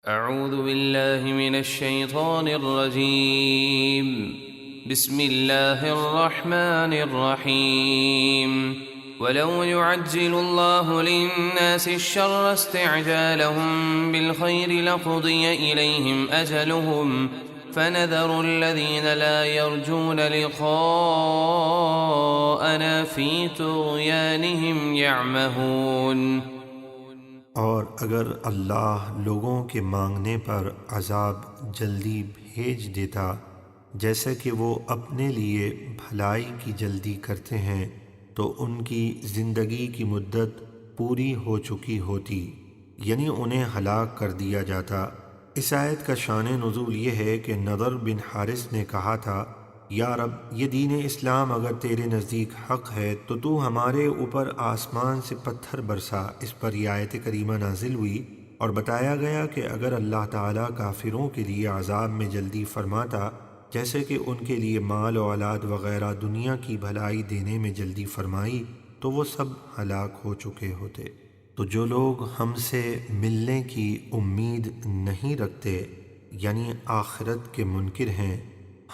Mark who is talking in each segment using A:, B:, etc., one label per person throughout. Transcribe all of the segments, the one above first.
A: اعوذ باللہ من الشیطان الرجیم بسم اللہ الرحمن الرحیم ولو يعجل الله للناس الشر استعجالهم بالخير لقضي إليهم أجلهم فنذر الذين لا يرجون لقاءنا في طغيانهم يعمهون۔
B: اور اگر اللہ لوگوں کے مانگنے پر عذاب جلدی بھیج دیتا جیسا کہ وہ اپنے لیے بھلائی کی جلدی کرتے ہیں تو ان کی زندگی کی مدت پوری ہو چکی ہوتی، یعنی انہیں ہلاک کر دیا جاتا۔ اس آیت کا شان نزول یہ ہے کہ نضر بن حارث نے کہا تھا، یا رب، یہ دین اسلام اگر تیرے نزدیک حق ہے تو تو ہمارے اوپر آسمان سے پتھر برسا۔ اس پر یہ آیت کریمہ نازل ہوئی اور بتایا گیا کہ اگر اللہ تعالیٰ کافروں کے لیے عذاب میں جلدی فرماتا جیسے کہ ان کے لیے مال و اولاد وغیرہ دنیا کی بھلائی دینے میں جلدی فرمائی تو وہ سب ہلاک ہو چکے ہوتے۔ تو جو لوگ ہم سے ملنے کی امید نہیں رکھتے یعنی آخرت کے منکر ہیں،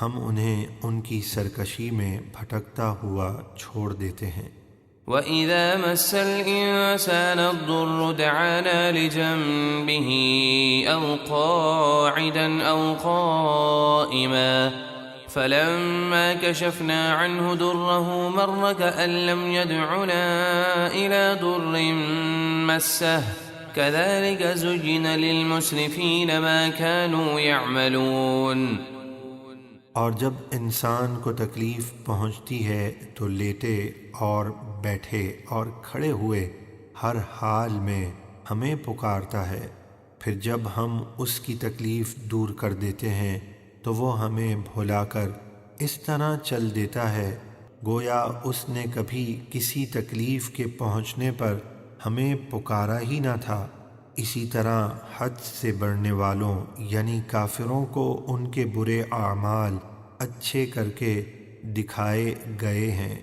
B: ہم انہیں ان کی سرکشی میں بھٹکتا ہوا چھوڑ دیتے ہیں۔
A: وَإِذَا مَسَّ الْإِنسَانَ الضُّرُّ دَعَانَا لِجَنبِهِ أَوْ قَاعِدًا أَوْ قَائِمًا فَلَمَّا كَشَفْنَا عَنْهُ ضُرَّهُ مَرَّ كَأَن لَّمْ يَدْعُنَا إِلَى ضُرٍّ مَّسَّهُ كَذَلِكَ زُيِّنَ لِلْمُسْرِفِينَ مَا كَانُوا يَعْمَلُونَ۔
B: اور جب انسان کو تکلیف پہنچتی ہے تو لیٹے اور بیٹھے اور کھڑے ہوئے ہر حال میں ہمیں پکارتا ہے، پھر جب ہم اس کی تکلیف دور کر دیتے ہیں تو وہ ہمیں بھلا کر اس طرح چل دیتا ہے گویا اس نے کبھی کسی تکلیف کے پہنچنے پر ہمیں پکارا ہی نہ تھا۔ اسی طرح حد سے بڑھنے والوں یعنی کافروں کو ان کے برے اعمال اچھے کر کے دکھائے گئے ہیں۔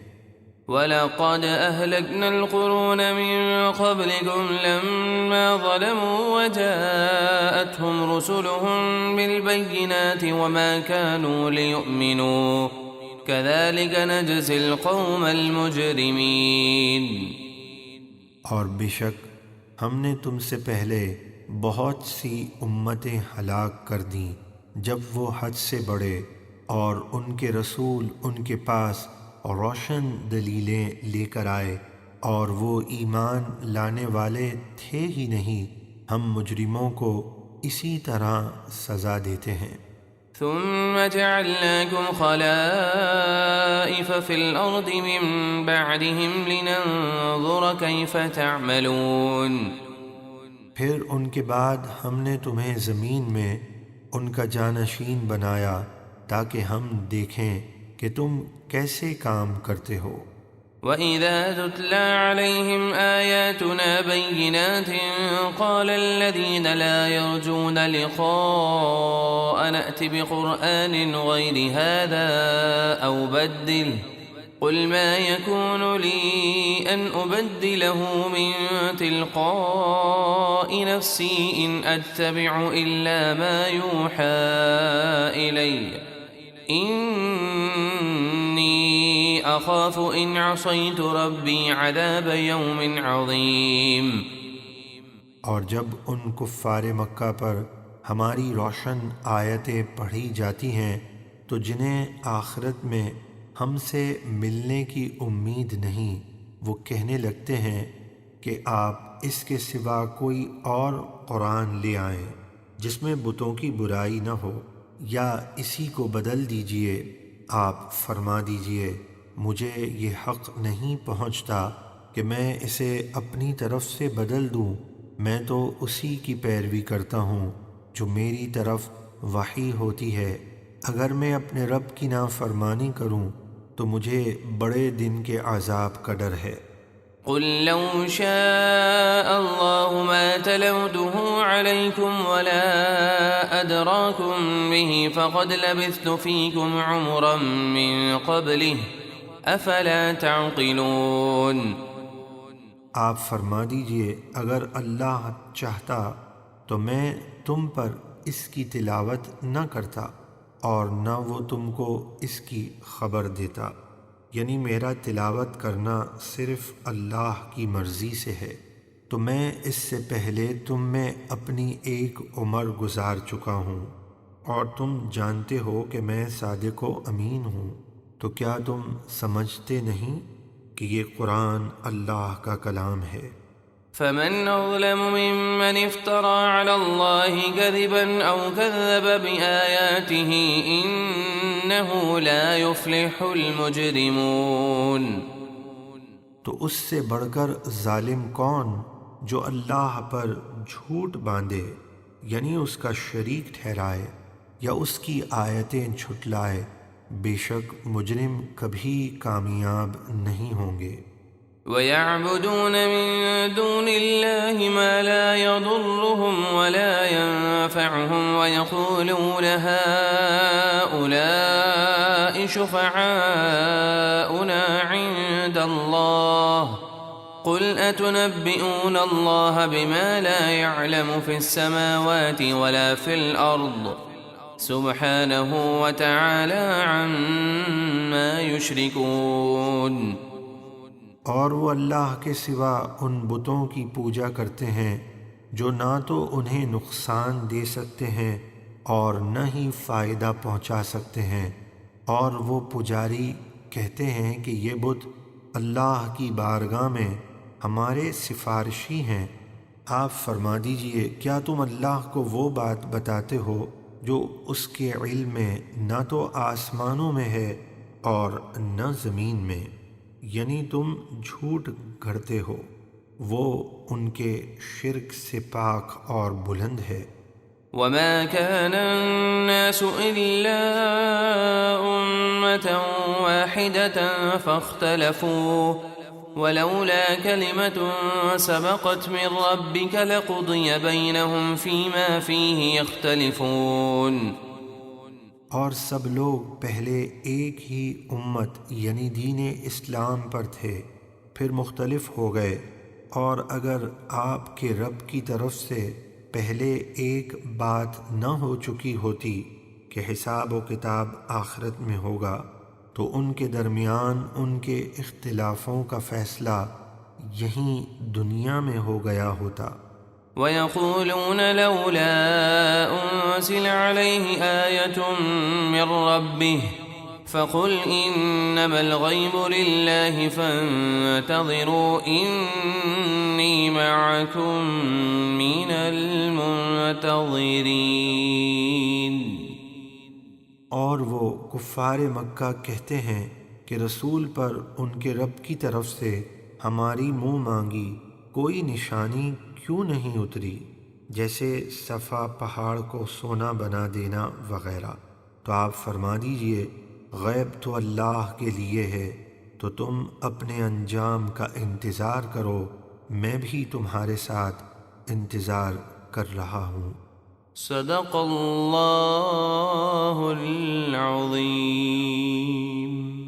A: وَلَقَدْ أَهْلَكْنَا الْقُرُونَ مِن قَبْلِكُمْ لَمَّا ظَلَمُوا وَجَاءَتْهُمْ رُسُلُهُم بِالْبَيِّنَاتِ وَمَا كَانُوا لِيُؤْمِنُوا كَذَلِكَ نَجْزِي الْقَوْمَ الْمُجْرِمِينَ۔
B: اور بے شک ہم نے تم سے پہلے بہت سی امتیں ہلاک کر دیں جب وہ حد سے بڑھے اور ان کے رسول ان کے پاس روشن دلیلیں لے کر آئے اور وہ ایمان لانے والے تھے ہی نہیں، ہم مجرموں کو اسی طرح سزا دیتے ہیں۔
A: ثم جعلناكم خلائف في الأرض من بعدهم لننظر كيف تعملون۔
B: پھر ان کے بعد ہم نے تمہیں زمین میں ان کا جانشین بنایا تاکہ ہم دیکھیں کہ تم کیسے کام کرتے ہو۔
A: وَإِذَا تُتْلَى عَلَيْهِمْ آيَاتُنَا بَيِّنَاتٍ قَالَ الَّذِينَ لَا يَرْجُونَ لِقَاءَنَا ائْتِ بِقُرْآنٍ غَيْرِ هَذَا أَوْ بَدِّلْهُ قُلْ مَا يَكُونُ لِي أَنْ أُبَدِّلَهُ مِنْ تِلْقَاءِ نَفْسِي إِنْ أَتَّبِعُ إِلَّا مَا يُوحَى إِلَيَّ إِنِّي أَخَافُ إِنْ عَصَيْتُ رَبِّي عَذَابَ يَوْمٍ عَظِيمٍ۔
B: اور جب ان کفار مکہ پر ہماری روشن آیتیں پڑھی جاتی ہیں تو جنہیں آخرت میں ہم سے ملنے کی امید نہیں، وہ کہنے لگتے ہیں کہ آپ اس کے سوا کوئی اور قرآن لے آئیں جس میں بتوں کی برائی نہ ہو، یا اسی کو بدل دیجئے۔ آپ فرما دیجئے، مجھے یہ حق نہیں پہنچتا کہ میں اسے اپنی طرف سے بدل دوں، میں تو اسی کی پیروی کرتا ہوں جو میری طرف وحی ہوتی ہے۔ اگر میں اپنے رب کی نافرمانی کروں تو مجھے بڑے دن کے عذاب کا ڈر ہے۔
A: قُل لَّوْ شَاءَ اللَّهُ مَا تَلَوْتُهُ عَلَيْكُمْ وَلَا أَدْرَاكُمْ بِهِ فَقَدْ لَبِثْتُ فِيكُمْ عُمُرًا مِّن قَبْلِهِ أَفَلَا تَعْقِلُونَ۔
B: آپ فرما دیجئے، اگر اللہ چاہتا تو میں تم پر اس کی تلاوت نہ کرتا اور نہ وہ تم کو اس کی خبر دیتا، یعنی میرا تلاوت کرنا صرف اللہ کی مرضی سے ہے۔ تو میں اس سے پہلے تم میں اپنی ایک عمر گزار چکا ہوں، اور تم جانتے ہو کہ میں صادق و امین ہوں، تو کیا تم سمجھتے نہیں کہ یہ قرآن اللہ کا کلام ہے؟
A: فمن أظلم ممن افترى على الله كذبا أو كذب بآياته إنه لا يفلح المجرمون۔
B: تو اس سے بڑھ کر ظالم کون جو اللہ پر جھوٹ باندھے، یعنی اس کا شریک ٹھہرائے یا اس کی آیتیں جھٹلائے، بے شک مجرم کبھی کامیاب نہیں ہوں گے۔
A: وَيَعْبُدُونَ مِن دُونِ اللَّهِ مَا لَا يَضُرُّهُمْ وَلَا يَنفَعُهُمْ وَيَقُولُونَ هَٰؤُلَاءِ شُفَعَاؤُنَا عِندَ اللَّهِ قُلْ أَتُنَبِّئُونَ اللَّهَ بِمَا لَا يَعْلَمُ فِي السَّمَاوَاتِ وَلَا فِي الْأَرْضِ سُبْحَانَهُ وَتَعَالَىٰ عَمَّا يُشْرِكُونَ۔
B: اور وہ اللہ کے سوا ان بتوں کی پوجا کرتے ہیں جو نہ تو انہیں نقصان دے سکتے ہیں اور نہ ہی فائدہ پہنچا سکتے ہیں، اور وہ پجاری کہتے ہیں کہ یہ بت اللہ کی بارگاہ میں ہمارے سفارشی ہیں۔ آپ فرما دیجئے، کیا تم اللہ کو وہ بات بتاتے ہو جو اس کے علم میں نہ تو آسمانوں میں ہے اور نہ زمین میں؟ یعنی تم جھوٹ گھڑتے ہو، وہ ان کے شرک سے پاک اور بلند ہے۔
A: وَمَا كَانَ النَّاسُ إِلَّا أُمَّةً وَاحِدَةً فَاخْتَلَفُوا وَلَوْلَا كَلِمَةٌ سَبَقَتْ مِن رَّبِّكَ لَقُضِيَ بَيْنَهُمْ فِيمَا فِيهِ يَخْتَلِفُونَ۔
B: اور سب لوگ پہلے ایک ہی امت یعنی دین اسلام پر تھے، پھر مختلف ہو گئے، اور اگر آپ کے رب کی طرف سے پہلے ایک بات نہ ہو چکی ہوتی کہ حساب و کتاب آخرت میں ہوگا، تو ان کے درمیان ان کے اختلافوں کا فیصلہ یہیں دنیا میں ہو گیا ہوتا۔
A: وَيَقُولُونَ لَوْلَا أُنزِلَ عَلَيْهِ آيَةٌ مِّن رَّبِّهِ فَقُلْ إِنَّمَا الْغَيْبُ لِلَّهِ فَانتَظِرُوا إِنِّي مَعَكُم مِّنَ الْمُنتَظِرِينَ۔
B: اور وہ کفار مکہ کہتے ہیں کہ رسول پر ان کے رب کی طرف سے ہماری منہ مانگی کوئی نشانی کیوں نہیں اتری، جیسے صفا پہاڑ کو سونا بنا دینا وغیرہ۔ تو آپ فرما دیجئے، غیب تو اللہ کے لیے ہے، تو تم اپنے انجام کا انتظار کرو، میں بھی تمہارے ساتھ انتظار کر رہا ہوں۔
A: صدق اللہ العظیم۔